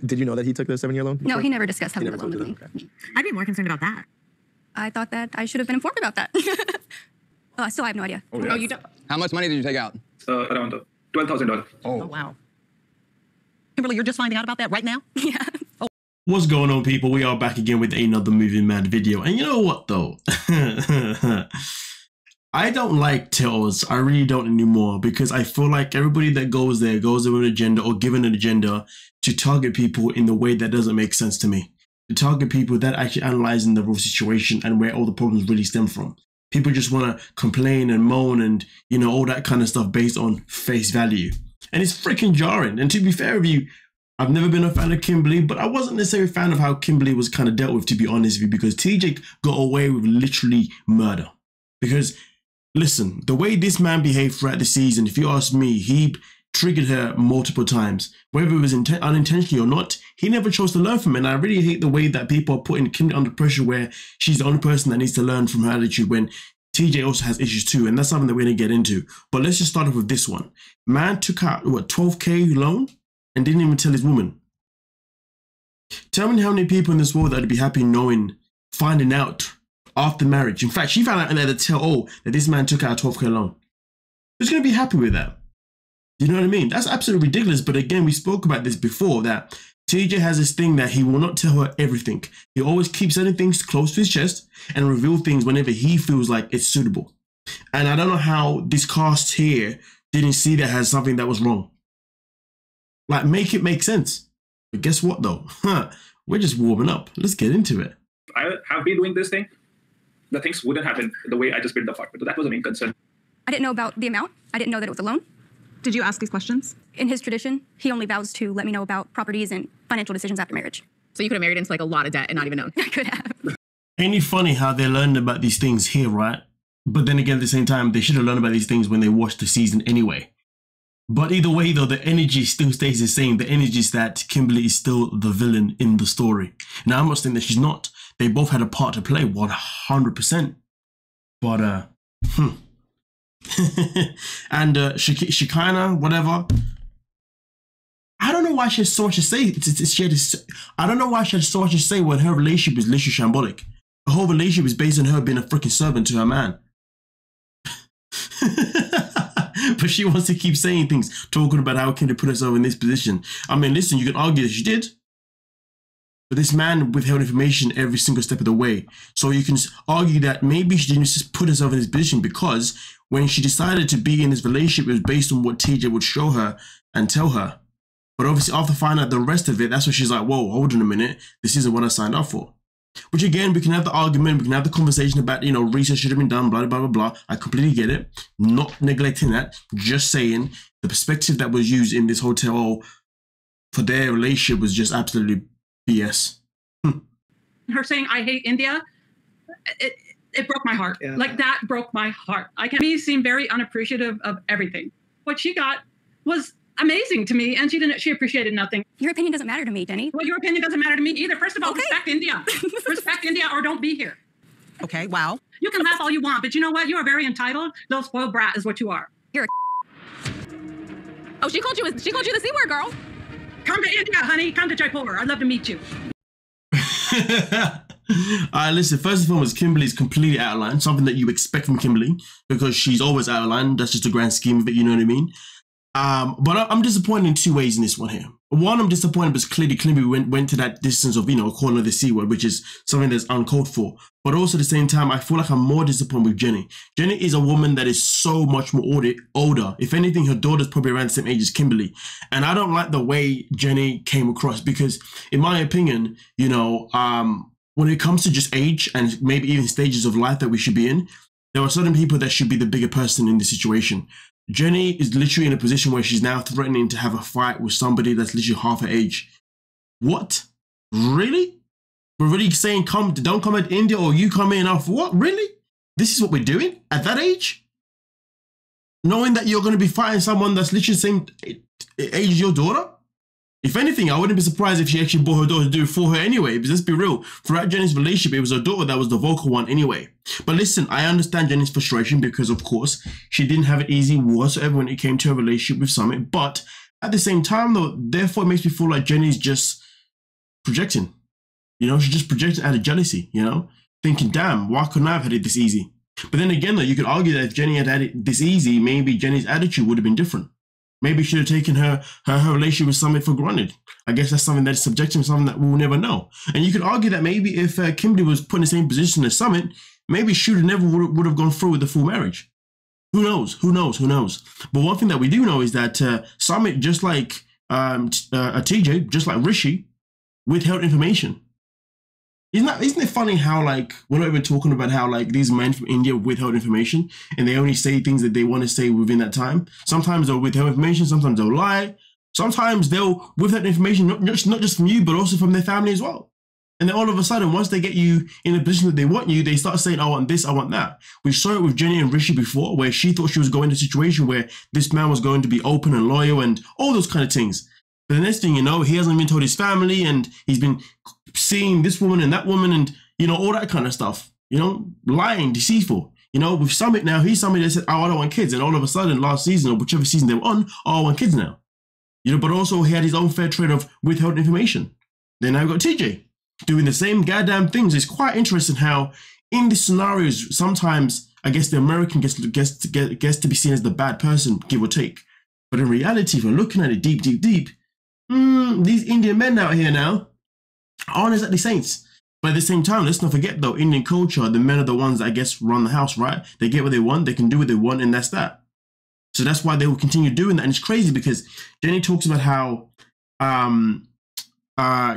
Did you know that he took the 7-year loan? No, he never discussed having a loan with me. Okay. I'd be more concerned about that. I thought that I should have been informed about that. Oh, I still have no idea. Oh, yeah. Oh, you don't? How much money did you take out? Around $12,000. Oh, wow. Kimberly, you're just finding out about that right now? Yeah. Oh. What's going on, people? We are back again with another MovingMAD video. And you know what, though? I don't like tells. I really don't anymore, because I feel like everybody that goes there with an agenda or given an agenda to target people in the way that doesn't make sense to me. To target people that actually analyzing the real situation and where all the problems really stem from. People just want to complain and moan and, you know, all that kind of stuff based on face value. And it's freaking jarring. And to be fair with you, I've never been a fan of Kimberly, but I wasn't necessarily a fan of how Kimberly was kind of dealt with, to be honest with you, because TJ got away with literally murder. Because, listen, the way this man behaved throughout the season, if you ask me, he triggered her multiple times. Whether it was unintentionally or not, he never chose to learn from it. And I really hate the way that people are putting Kimberly under pressure where she's the only person that needs to learn from her attitude when TJ also has issues too. And that's something that we're going to get into. But let's just start off with this one. Man took out, what, 12K loan and didn't even tell his woman. Tell me how many people in this world that would be happy finding out after marriage. In fact, she found out at the tell that this man took out a 12K loan. Who's going to be happy with that? You know what I mean? That's absolutely ridiculous. But again, we spoke about this before, that TJ has this thing that he will not tell her everything. He always keeps certain things close to his chest and reveal things whenever he feels like it's suitable. And I don't know how this cast here didn't see that as something that was wrong. Like, make it make sense. But guess what, though? We're just warming up. Let's get into it. I have been doing this thing. The things wouldn't happen the way I just built the apartment. So that was the main concern. I didn't know about the amount. I didn't know that it was a loan. Did you ask these questions? In his tradition, he only vows to let me know about properties and financial decisions after marriage. So you could have married into like a lot of debt and not even known. I could have. Ain't it funny how they learned about these things here, right? But then again, at the same time, they should have learned about these things when they watched the season anyway. But either way, though, the energy still stays the same. The energy is that Kimberly is still the villain in the story. Now, I'm not saying that she's not. They both had a part to play, 100%. But, and she kind of, whatever. I don't know why she has so much to say. I don't know why she had so much to say when her relationship is literally shambolic. The whole relationship is based on her being a freaking servant to her man. But she wants to keep saying things, talking about how can they put herself in this position. I mean, listen, you can argue that she did. But this man withheld information every single step of the way. So you can argue that maybe she didn't just put herself in this position because when she decided to be in this relationship, it was based on what TJ would show her and tell her. But obviously after finding out the rest of it, that's when she's like, whoa, hold on a minute. This isn't what I signed up for. Which again, we can have the argument, we can have the conversation about, you know, research should have been done, blah, blah, blah, blah. I completely get it. Not neglecting that. Just saying the perspective that was used in this hotel for their relationship was just absolutely BS. Her saying, I hate India, it broke my heart. Yeah. Like, that broke my heart. I can seem very unappreciative of everything. What she got was amazing to me, and she appreciated nothing. Your opinion doesn't matter to me, Jenny. Well, your opinion doesn't matter to me either. First of all, respect India. Respect India or don't be here. Okay, wow. You can laugh all you want, but you know what? You are very entitled. Little spoiled brat is what you are. You're a Oh, she called you the C word, girl. Come to India, honey. Come to Jaipur. I'd love to meet you. Alright, listen, first and foremost, Kimberly is completely out of line. Something that you expect from Kimberly, because she's always out of line. That's just the grand scheme of it, you know what I mean? But I'm disappointed in two ways in this one here. One, I'm disappointed because clearly Kimberly went to that distance of, you know, calling her the C word, which is something that's uncalled for. But also at the same time, I feel like I'm more disappointed with Jenny. Jenny is a woman that is so much more older. If anything, her daughter's probably around the same age as Kimberly. And I don't like the way Jenny came across because, in my opinion, you know, when it comes to just age and maybe even stages of life that we should be in, there are certain people that should be the bigger person in the situation. Jenny is literally in a position where she's now threatening to have a fight with somebody that's literally half her age. What? Really? We're really saying don't come at India or you come in off what? Really? This is what we're doing at that age? Knowing that you're going to be fighting someone that's literally the same age as your daughter? If anything, I wouldn't be surprised if she actually brought her daughter to do it for her anyway, because let's be real, throughout Jenny's relationship, it was her daughter that was the vocal one anyway. But listen, I understand Jenny's frustration because, of course, she didn't have it easy whatsoever when it came to her relationship with Summit. But at the same time, though, therefore it makes me feel like Jenny's just projecting. You know, she's just projecting out of jealousy, you know, thinking, damn, why couldn't I have had it this easy? But then again, though, you could argue that if Jenny had it this easy, maybe Jenny's attitude would have been different. Maybe she should have taken her relationship with Summit for granted. I guess that's something that's subjective, something that we'll never know. And you could argue that maybe if Kimberly was put in the same position as Summit, maybe she would have gone through with the full marriage. Who knows? Who knows? Who knows? But one thing that we do know is that Summit, just like TJ, just like Rishi, withheld information. Isn't it funny how, like, we're not even talking about how, like, these men from India withheld information and they only say things that they want to say within that time. Sometimes they'll withhold information, sometimes they'll lie. Sometimes they'll withhold information not just from you, but also from their family as well. And then all of a sudden, once they get you in a position that they want you, they start saying, I want this, I want that. We saw it with Jenny and Rishi before, where she thought she was going to a situation where this man was going to be open and loyal and all those kind of things. But the next thing you know, he hasn't even told his family and he's been seeing this woman and that woman and, you know, all that kind of stuff, you know, lying, deceitful. You know, with Summit now, he's somebody that said, oh, I don't want kids. And all of a sudden, last season or whichever season they were on, oh, I want kids now. You know, but also he had his own fair trade of withheld information. Then now we've got TJ doing the same goddamn things. It's quite interesting how in these scenarios, sometimes I guess the American gets to be seen as the bad person, give or take. But in reality, if we're looking at it deep, these Indian men out here now aren't exactly saints. But at the same time, let's not forget though, Indian culture, the men are the ones that I guess run the house, right? They get what they want, they can do what they want, and that's that. So that's why they will continue doing that. And it's crazy because Jenny talks about how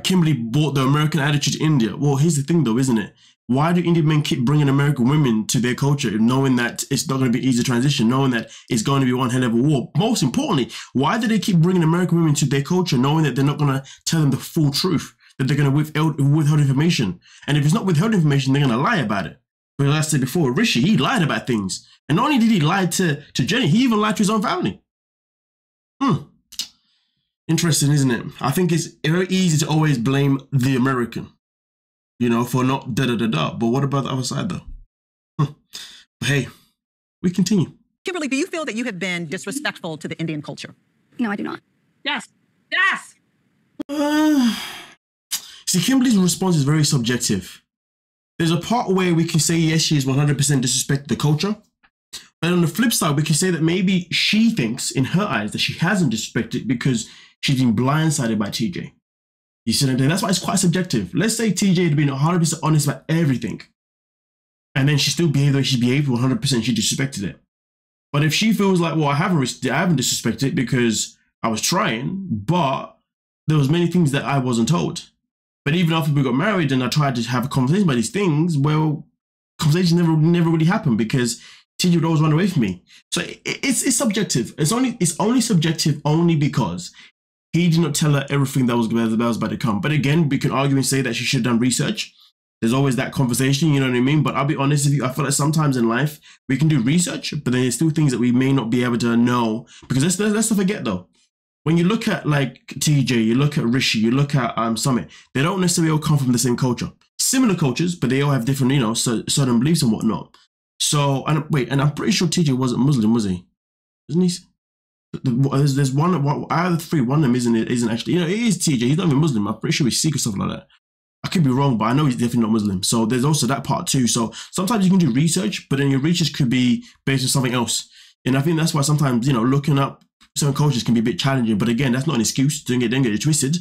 Kimberly brought the American attitude to India. Well, here's the thing though, isn't it? Why do Indian men keep bringing American women to their culture, knowing that it's not going to be an easy transition, knowing that it's going to be one hell of a war? Most importantly, why do they keep bringing American women to their culture, knowing that they're not going to tell them the full truth, that they're going to withhold information? And if it's not withheld information, they're going to lie about it. But as I said before, Rishi, he lied about things. And not only did he lie to Jenny, he even lied to his own family. Interesting, isn't it? I think it's very easy to always blame the American, you know, for not da-da-da-da. But what about the other side, though? But hey, we continue. Kimberly, do you feel that you have been disrespectful to the Indian culture? No, I do not. Yes. Yes. See, Kimberly's response is very subjective. There's a part where we can say, yes, she is 100% disrespected the culture. But on the flip side, we can say that maybe she thinks, in her eyes, that she hasn't disrespected because she's been blindsided by TJ. You see what I'm saying? That's why it's quite subjective. Let's say TJ had been 100% honest about everything. And then she still behaved the way she behaved 100%. She disrespected it. But if she feels like, well, I haven't disrespected it because I was trying, but there was many things that I wasn't told. But even after we got married and I tried to have a conversation about these things, well, conversations never really happened because TJ would always run away from me. So it's subjective. It's only subjective only because he did not tell her everything that was about to come. But again, we can argue and say that she should have done research. There's always that conversation, you know what I mean? But I'll be honest with you, I feel like sometimes in life, we can do research, but then there's still things that we may not be able to know. Because let's not forget though, when you look at like TJ, you look at Rishi, you look at Summit, they don't necessarily all come from the same culture. Similar cultures, but they all have different, you know, certain beliefs and whatnot. So, and I'm pretty sure TJ wasn't Muslim, was he? Isn't he? There's one out of the three, one of them isn't actually, you know, it is TJ. He's not even Muslim. I'm pretty sure he's Sikh or something like that. I could be wrong, but I know he's definitely not Muslim. So there's also that part too. So sometimes you can do research, but then your research could be based on something else. And I think that's why sometimes, you know, looking up certain cultures can be a bit challenging. But again, that's not an excuse. Don't get it twisted.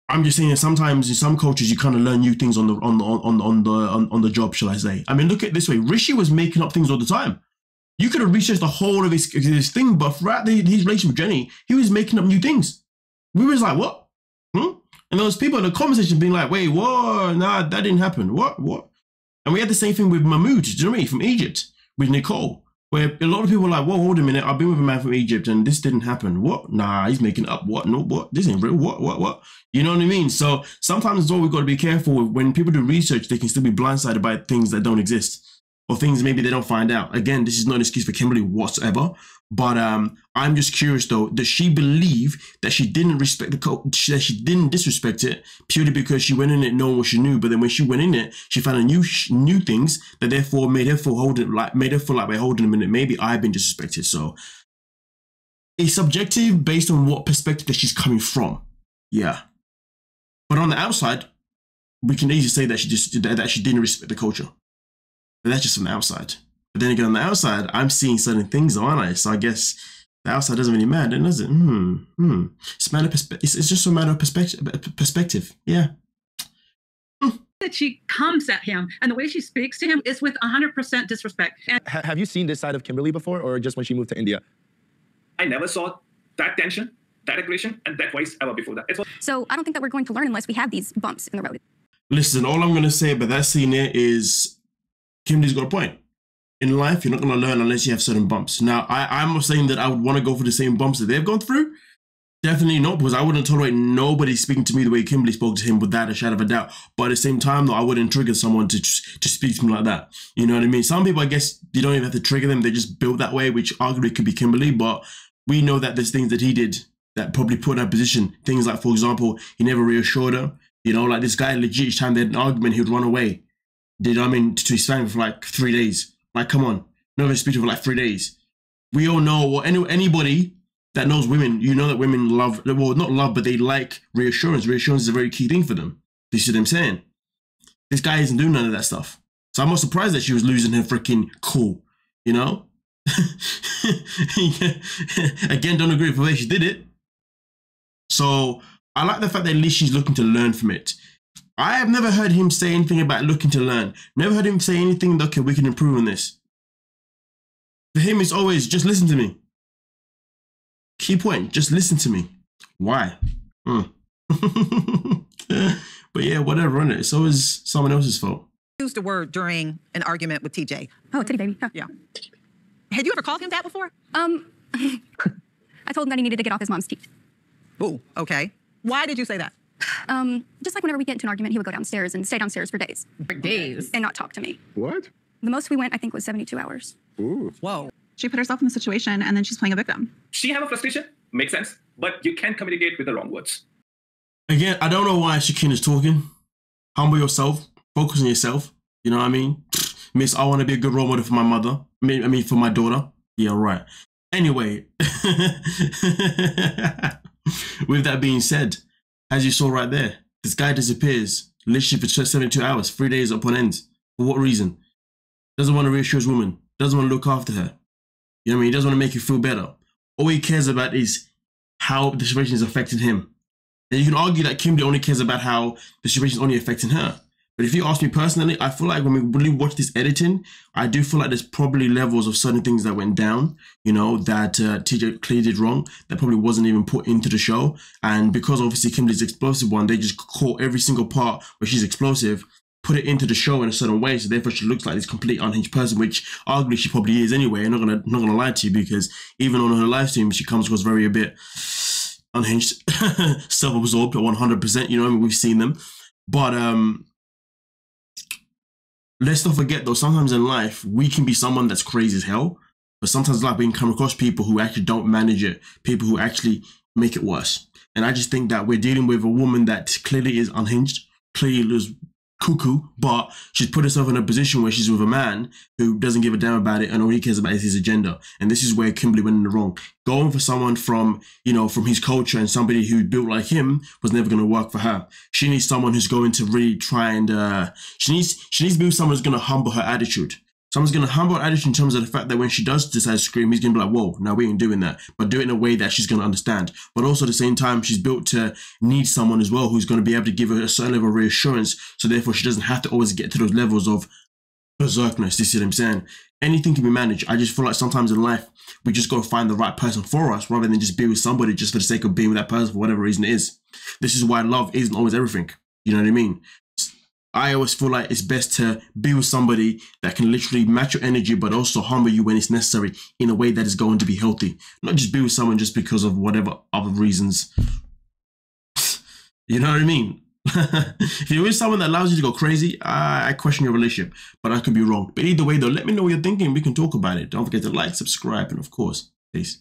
I'm just saying that sometimes in some cultures you kind of learn new things on the job, shall I say? I mean, look at it this way: Rishi was making up things all the time. You could have researched the whole of his thing, but throughout his relationship with Jenny, he was making up new things. We was like, what? And there was people in the conversation being like, wait, what? Nah, that didn't happen. What? And we had the same thing with Mahmoud, do you know what I mean? From Egypt, with Nicole, where a lot of people were like, whoa, hold a minute, I've been with a man from Egypt and this didn't happen. What? Nah, he's making up. What? No, what? This ain't real. What? You know what I mean? So sometimes it's all we've got to be careful with. When people do research, they can still be blindsided by things that don't exist. Or things maybe they don't find out. Again, this is not an excuse for Kimberly whatsoever. But I'm just curious though, does she believe that she didn't respect the code, that she didn't disrespect it purely because she went in it knowing what she knew, but then when she went in it, she found a new things that therefore made her feel like by holding a minute, maybe I've been disrespected. So it's subjective based on what perspective that she's coming from. Yeah. But on the outside, we can easily say that she didn't respect the culture. But that's just from the outside. But then again, on the outside, I'm seeing certain things, aren't I? So I guess the outside doesn't really matter, then, does it? It's just a matter of perspective. Yeah. That she comes at him and the way she speaks to him is with 100% disrespect. And Have you seen this side of Kimberly before, or just when she moved to India? I never saw that tension, that aggression, and that voice ever before that. So I don't think that we're going to learn unless we have these bumps in the road. Listen, all I'm going to say about that scene here is Kimberly's got a point. In life, you're not going to learn unless you have certain bumps. Now, I'm not saying that I would want to go for the same bumps that they've gone through. Definitely not, because I wouldn't tolerate nobody speaking to me the way Kimberly spoke to him without a shadow of a doubt. But at the same time, though, I wouldn't trigger someone to speak to me like that. You know what I mean? Some people, I guess, you don't even have to trigger them. They're just built that way, which arguably could be Kimberly. But we know that there's things that he did that probably put in that position. Things like, for example, he never reassured her. You know, like this guy, legit, each time they had an argument, he would run away. Did I mean to his family for like 3 days? Like, come on, never speak to her for like 3 days. We all know, or anybody that knows women, you know that women love, well, not love, but they like reassurance. Reassurance is a very key thing for them. You see what I'm saying? This guy isn't doing none of that stuff. So I'm not surprised that she was losing her freaking cool, you know? Again, don't agree with the way she did it. So I like the fact that at least she's looking to learn from it. I have never heard him say anything about looking to learn. Never heard him say anything that, okay, we can improve on this. For him, it's always, just listen to me. Key point, just listen to me. Why? But yeah, whatever, innit? It's always someone else's fault. Used the word during an argument with TJ. Oh, titty baby. Huh. Yeah. Had you ever called him that before? I told him that he needed to get off his mom's teeth. Ooh, okay. Why did you say that? Just like whenever we get into an argument, he would go downstairs and stay downstairs for days. For days? And not talk to me. What? The most we went, I think, was 72 hours. Ooh. Whoa. She put herself in the situation and then she's playing a victim. She have a frustration, makes sense, but you can't communicate with the wrong words. Again, I don't know why Shakina's talking. Humble yourself, focus on yourself. You know what I mean? Miss, I want to be a good role model for my mother. I mean, for my daughter. Yeah, right. Anyway, with that being said, as you saw right there, this guy disappears literally for 72 hours, 3 days upon end. For what reason? Doesn't want to reassure his woman. Doesn't want to look after her. You know what I mean? He doesn't want to make you feel better. All he cares about is how the situation is affecting him. And you can argue that Kimberly only cares about how the situation is only affecting her. But if you ask me personally, I feel like when we really watch this editing, I do feel like there's probably levels of certain things that went down, you know, that TJ clearly did wrong, that probably wasn't even put into the show. And because obviously Kimberly's explosive one, they just caught every single part where she's explosive, put it into the show in a certain way, so therefore she looks like this complete unhinged person, which arguably she probably is anyway. I'm not gonna lie to you, because even on her live stream, she comes across very a bit unhinged, self-absorbed at 100%. You know, I mean, we've seen them, but let's not forget though, sometimes in life we can be someone that's crazy as hell, but sometimes in life we can come across people who actually don't manage it, people who actually make it worse. And I just think that we're dealing with a woman that clearly is unhinged, clearly is cuckoo, but she's put herself in a position where she's with a man who doesn't give a damn about it, and all he cares about is his agenda. And this is where Kimberly went in the wrong. Going for someone from, you know, from his culture and somebody who built like him was never going to work for her. She needs someone who's going to really try and she needs to be with someone who's going to humble her attitude. Someone's going to humble her attitude in terms of the fact that when she does decide to scream, he's going to be like, whoa, no, we ain't doing that. But do it in a way that she's going to understand. But also at the same time, she's built to need someone as well who's going to be able to give her a certain level of reassurance. So therefore, she doesn't have to always get to those levels of berserkness. You see what I'm saying? Anything can be managed. I just feel like sometimes in life, we just got to find the right person for us rather than just be with somebody just for the sake of being with that person for whatever reason it is. This is why love isn't always everything. You know what I mean? I always feel like it's best to be with somebody that can literally match your energy, but also humble you when it's necessary in a way that is going to be healthy. Not just be with someone just because of whatever other reasons. You know what I mean? If you're with someone that allows you to go crazy, I question your relationship, but I could be wrong. But either way though, let me know what you're thinking. We can talk about it. Don't forget to like, subscribe, and of course, peace.